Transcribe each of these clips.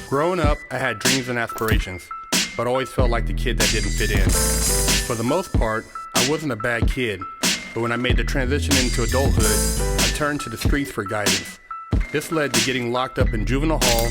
Growing up, I had dreams and aspirations, but always felt like the kid that didn't fit in. For the most part, I wasn't a bad kid, but when I made the transition into adulthood, I turned to the streets for guidance. This led to getting locked up in juvenile hall,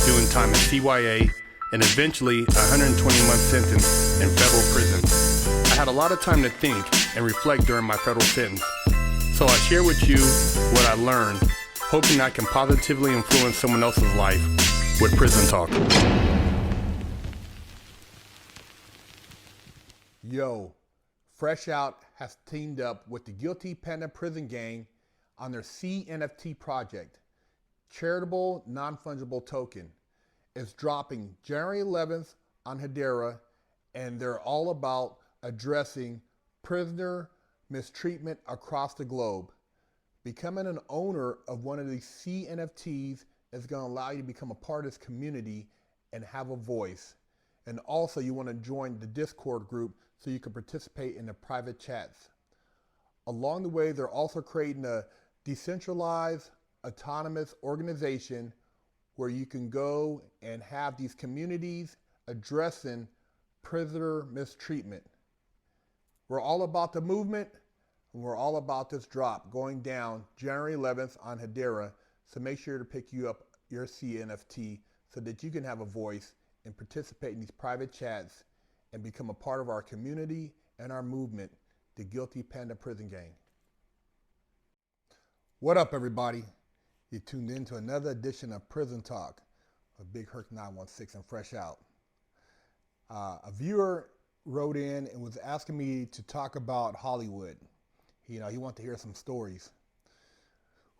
doing time in CYA, and eventually a 120-month sentence in federal prison. I had a lot of time to think and reflect during my federal sentence, so I share with you what I learned, hoping I can positively influence someone else's life with Prison Talk. Yo, Fresh Out has teamed up with the Guilty Panda Prison Gang on their CNFT project, Charitable Non-Fungible Token. It's dropping January 11th on Hedera, and they're all about addressing prisoner mistreatment across the globe. Becoming an owner of one of these CNFTs is going to allow you to become a part of this community and have a voice. And also you want to join the Discord group so you can participate in the private chats. Along the way, they're also creating a decentralized, autonomous organization where you can go and have these communities addressing prisoner mistreatment. We're all about the movement, and we're all about this drop going down January 11th on Hedera. So make sure to pick you up your CNFT so that you can have a voice and participate in these private chats and become a part of our community and our movement, the Guilty Panda Prison Gang. What up, everybody? You tuned in to another edition of Prison Talk with Big Herc 916 and Fresh Out. A viewer wrote in and was asking me to talk about Hollywood. He wanted to hear some stories.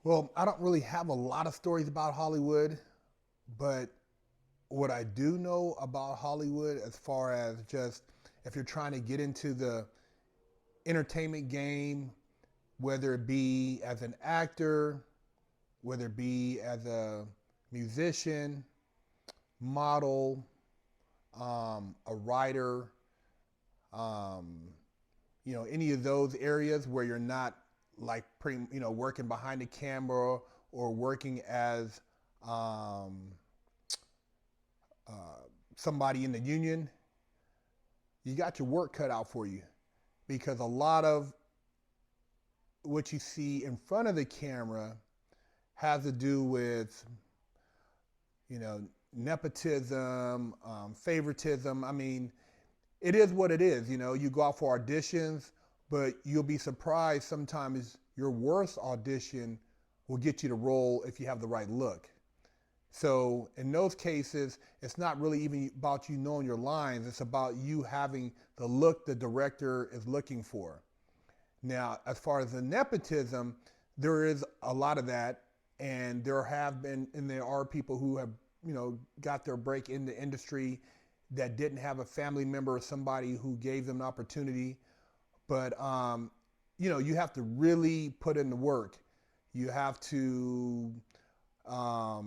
Well, I don't really have a lot of stories about Hollywood, but what I do know about Hollywood, as far as just if you're trying to get into the entertainment game, whether it be as an actor, whether it be as a musician, model, a writer, any of those areas where you're not like working behind the camera or working as somebody in the union, you got your work cut out for you, because a lot of what you see in front of the camera has to do with, nepotism, favoritism. I mean, it is what it is. You go out for auditions, but you'll be surprised sometimes your worst audition will get you the role if you have the right look. So in those cases, it's not really even about you knowing your lines. It's about you having the look the director is looking for. Now, as far as the nepotism, there is a lot of that, and there are people who have, got their break in the industry that didn't have a family member or somebody who gave them an opportunity. But, you have to really put in the work. You have to, go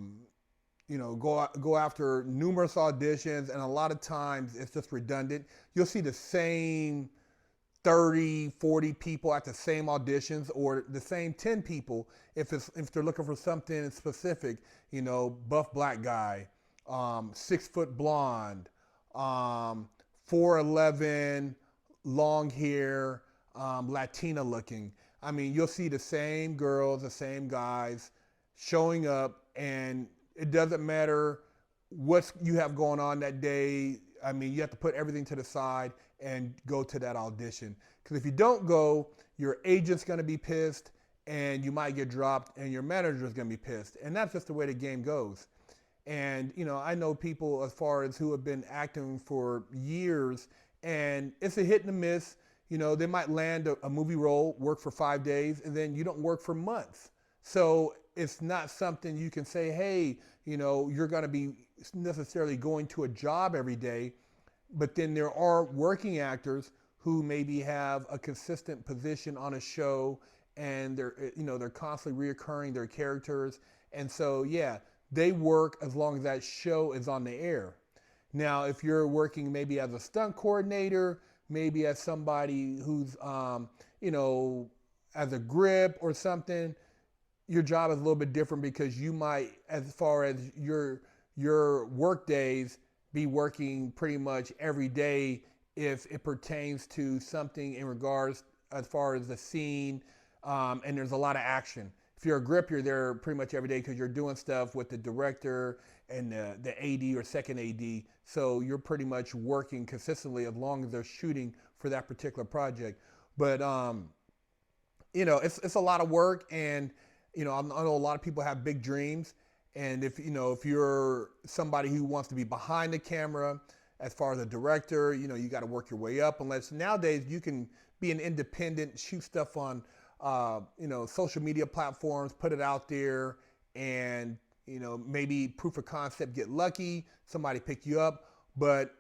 after numerous auditions, and a lot of times it's just redundant. You'll see the same 30, 40 people at the same auditions, or the same 10 people if they're looking for something specific, buff black guy, 6 foot blonde, 4'11", long hair, Latina looking. I mean, you'll see the same girls, the same guys showing up, and it doesn't matter what you have going on that day. I mean, you have to put everything to the side and go to that audition. Because if you don't go, your agent's going to be pissed, and you might get dropped, and your manager's going to be pissed. And that's just the way the game goes. And, I know people as far as who have been acting for years, and it's a hit and a miss. They might land a movie role, work for 5 days, and then you don't work for months. So it's not something you can say, hey, you're going to be necessarily going to a job every day. But then there are working actors who maybe have a consistent position on a show, and they're constantly reoccurring their characters. And so, yeah, they work as long as that show is on the air. Now, if you're working maybe as a stunt coordinator, maybe as somebody who's, as a grip or something, your job is a little bit different, because you might, as far as your your work days be working pretty much every day if it pertains to something in regards as far as the scene, and there's a lot of action. If you're a grip, you're there pretty much every day because you're doing stuff with the director and the AD or second AD. So you're pretty much working consistently as long as they're shooting for that particular project. But it's a lot of work, and I know a lot of people have big dreams. And if you're somebody who wants to be behind the camera, as far as a director, you got to work your way up. Unless nowadays you can be an independent, shoot stuff on social media platforms, put it out there, and maybe proof of concept, get lucky, somebody pick you up. But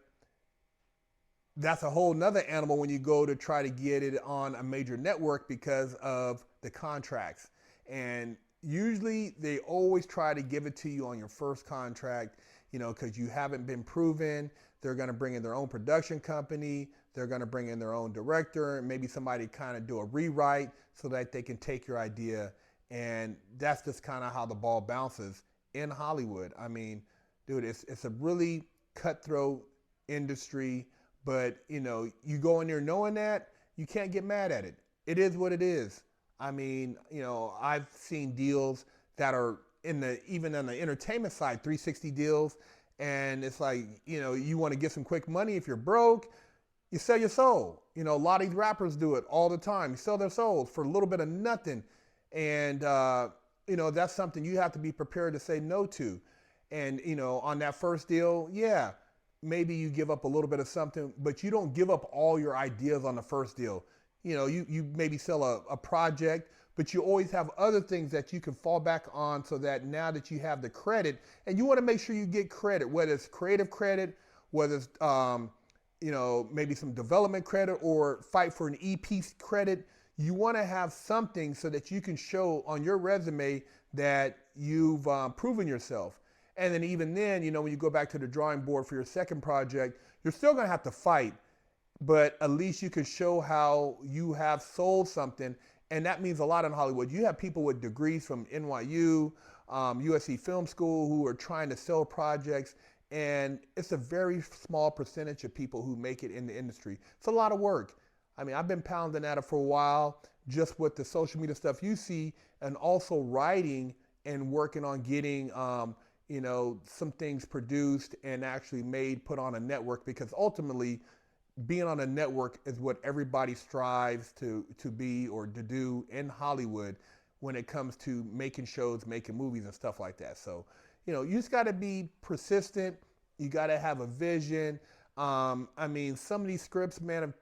that's a whole nother animal when you go to try to get it on a major network because of the contracts. And usually they always try to give it to you on your first contract, because you haven't been proven. They're going to bring in their own production company. They're going to bring in their own director, and maybe somebody kind of do a rewrite so that they can take your idea. And that's just kind of how the ball bounces in Hollywood. I mean, dude, it's a really cutthroat industry, but you go in there knowing that, you can't get mad at it. It is what it is. I mean, I've seen deals that are even on the entertainment side, 360 deals, and it's like, you want to get some quick money. If you're broke, you sell your soul. A lot of these rappers do it all the time. You sell their souls for a little bit of nothing. And, that's something you have to be prepared to say no to. And, on that first deal, yeah, maybe you give up a little bit of something, but you don't give up all your ideas on the first deal. You maybe sell a project, but you always have other things that you can fall back on so that now that you have the credit, and you want to make sure you get credit, whether it's creative credit, whether it's, maybe some development credit or fight for an EP credit. You want to have something so that you can show on your resume that you've proven yourself. And then even then, when you go back to the drawing board for your second project, you're still going to have to fight, but at least you can show how you have sold something. And that means a lot in Hollywood. You have people with degrees from NYU, USC Film School, who are trying to sell projects. And it's a very small percentage of people who make it in the industry. It's a lot of work. I mean, I've been pounding at it for a while, just with the social media stuff you see, and also writing and working on getting, some things produced and actually made, put on a network, because ultimately being on a network is what everybody strives to be or to do in Hollywood when it comes to making shows, making movies and stuff like that. So, you just got to be persistent. You got to have a vision. Some of these scripts, man,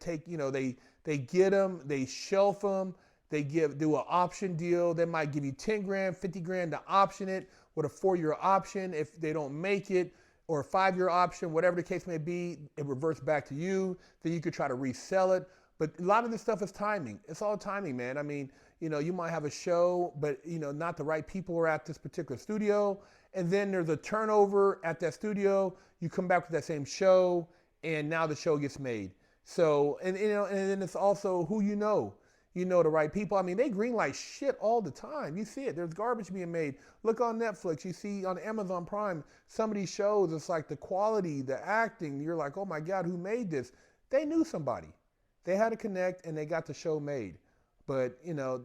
they get them, they shelf them, they do an option deal. They might give you 10 grand, 50 grand to option it with a 4-year option. If they don't make it, or a 5-year option, whatever the case may be, it reverts back to you. Then you could try to resell it. But a lot of this stuff is timing. It's all timing, man. I mean, you might have a show, but not the right people are at this particular studio. And then there's a turnover at that studio. You come back with that same show, and now the show gets made. So, and then it's also who you know. The right people. I mean, they greenlight shit all the time. You see it. There's garbage being made. Look on Netflix. You see on Amazon Prime, some of these shows, it's like the quality, the acting. You're like, oh my God, who made this? They knew somebody. They had to connect, and they got the show made. But,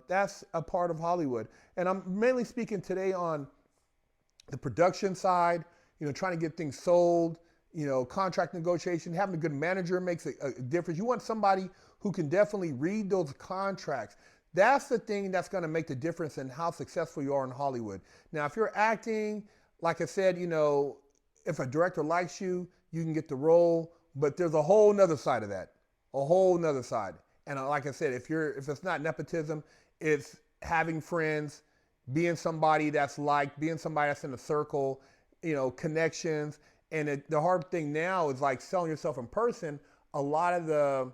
that's a part of Hollywood. And I'm mainly speaking today on the production side, trying to get things sold, contract negotiation. Having a good manager makes a difference. You want somebody who can definitely read those contracts. That's the thing that's going to make the difference in how successful you are in Hollywood. Now, if you're acting, like I said, if a director likes you, you can get the role, but there's a whole nother side of that, a whole nother side. And like I said, if it's not nepotism, it's having friends, being somebody that's liked, being somebody that's in a circle, connections. And the hard thing now is like selling yourself in person. A lot of the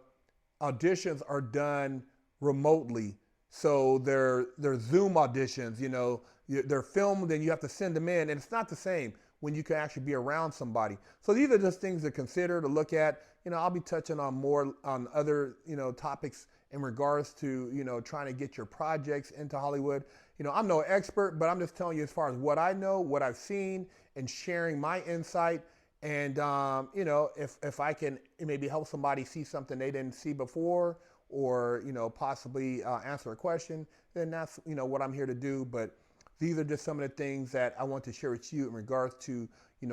auditions are done remotely. So they're Zoom auditions, they're filmed and you have to send them in, and it's not the same when you can actually be around somebody. So these are just things to consider, to look at. I'll be touching on more on other, topics in regards to, trying to get your projects into Hollywood. I'm no expert, but I'm just telling you as far as what I know, what I've seen, and sharing my insight. And, if I can maybe help somebody see something they didn't see before, or, possibly answer a question, then that's, what I'm here to do. But these are just some of the things that I want to share with you in regards to,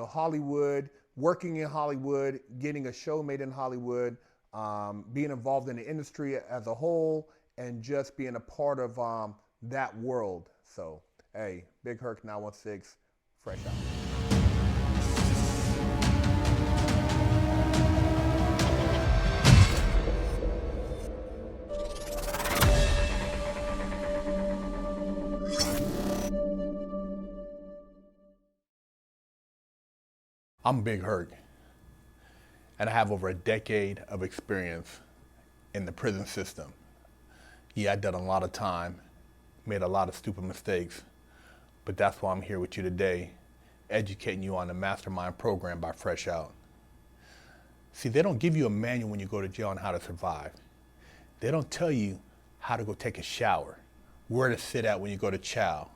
Hollywood, working in Hollywood, getting a show made in Hollywood, being involved in the industry as a whole, and just being a part of that world. So, hey, Big Herc 916, fresh out. I'm Big Herc, and I have over a decade of experience in the prison system. Yeah, I've done a lot of time, made a lot of stupid mistakes, but that's why I'm here with you today, educating you on the Mastermind program by Fresh Out. See, they don't give you a manual when you go to jail on how to survive. They don't tell you how to go take a shower, where to sit at when you go to chow,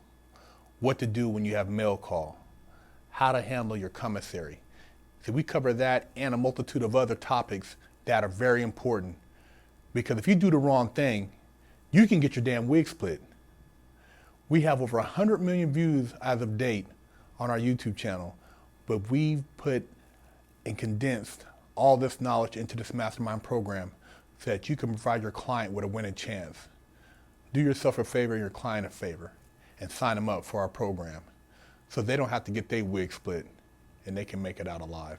what to do when you have mail call, how to handle your commissary. So we cover that and a multitude of other topics that are very important, because if you do the wrong thing, you can get your damn wig split. We have over 100 million views as of date on our YouTube channel, but we've put and condensed all this knowledge into this Mastermind program so that you can provide your client with a winning chance. Do yourself a favor and your client a favor and sign them up for our program, so they don't have to get their wig split and they can make it out alive.